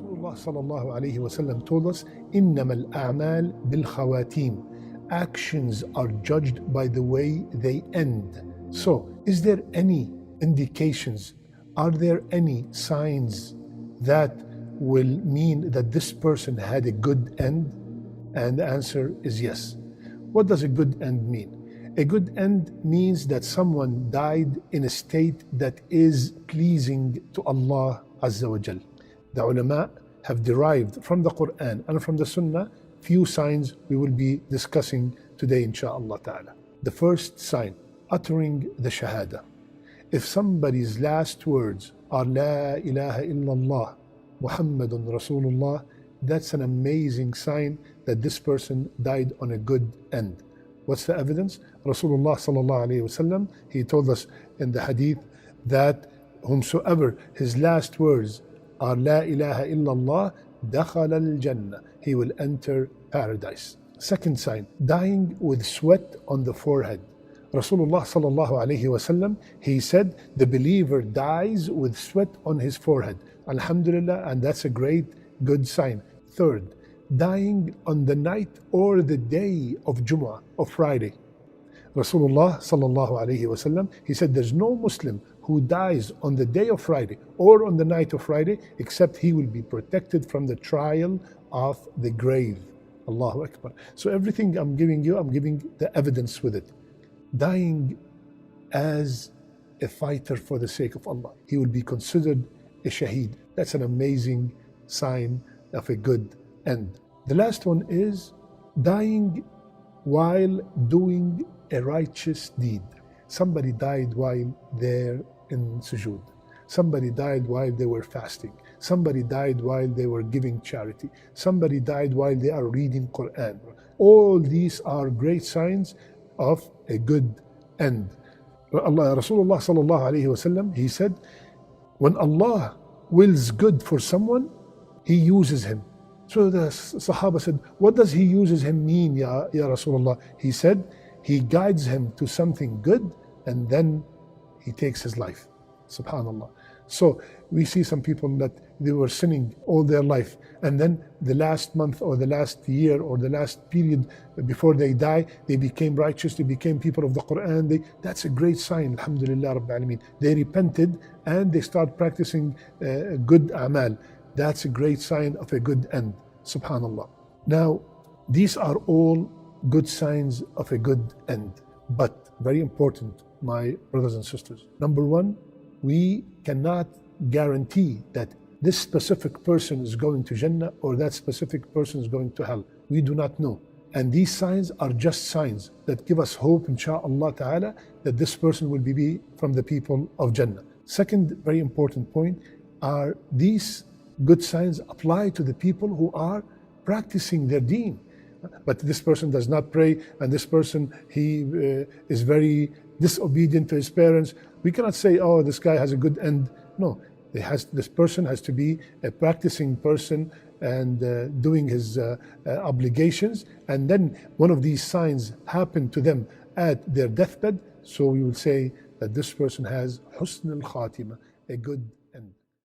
Rasulullah sallallahu alayhi wasallam told us, إِنَّمَا الْأَعْمَالِ بِالْخَوَاتِيمِ. Actions are judged by the way they end. So, is there any indications? Are there any signs that will mean that this person had a good end? And the answer is yes. What does a good end mean? A good end means that someone died in a state that is pleasing to Allah Azza wa Jal. The ulama have derived from the Quran and from the Sunnah few signs we will be discussing today, insha'Allah ta'ala. The first sign, uttering the Shahada. If somebody's last words are La ilaha illallah, Muhammadun Rasulullah, that's an amazing sign that this person died on a good end. What's the evidence? Rasulullah sallallahu alayhi wasallam, he told us in the hadith that whomsoever his last words are La ilaha illallah, dakhala al-jannah, he will enter paradise. Second sign, dying with sweat on the forehead. Rasulullah sallallahu alayhi wasallam, he said, the believer dies with sweat on his forehead. Alhamdulillah, and that's a great good sign. Third, dying on the night or the day of Jumu'ah, of Friday. Rasulullah sallallahu alayhi wasallam, he said, there's no Muslim who dies on the day of Friday or on the night of Friday except he will be protected from the trial of the grave. Allahu Akbar. So everything I'm giving you, I'm giving the evidence with it. Dying as a fighter for the sake of Allah, he will be considered a shaheed. That's an amazing sign of a good end. The last one is dying while doing a righteous deed. Somebody died while they're in sujood. Somebody died while they were fasting. Somebody died while they were giving charity. Somebody died while they are reading Quran. All these are great signs of a good end. Rasulullah sallallahu alayhi wasallam, he said, when Allah wills good for someone, he uses him. So the Sahaba said, what does he uses him mean, ya Rasulullah? He said, he guides him to something good and then he takes his life. Subhanallah. So we see some people that they were sinning all their life, and then the last month or the last year or the last period before they die, they became righteous, they became people of the Quran. That's a great sign, alhamdulillah rabbil alameen. They repented and they start practicing good a'mal. That's a great sign of a good end, subhanallah. Now, these are all good signs of a good end, but very important, my brothers and sisters. Number one, we cannot guarantee that this specific person is going to Jannah or that specific person is going to hell. We do not know. And these signs are just signs that give us hope, insha'Allah ta'ala, that this person will be from the people of Jannah. Second very important point are these good signs apply to the people who are practicing their deen. But this person does not pray, and this person, he is very disobedient to his parents. We cannot say, oh, this guy has a good end. No, this person has to be a practicing person and doing his obligations. And then one of these signs happen to them at their deathbed. So we will say that this person has husn al-khatima, a good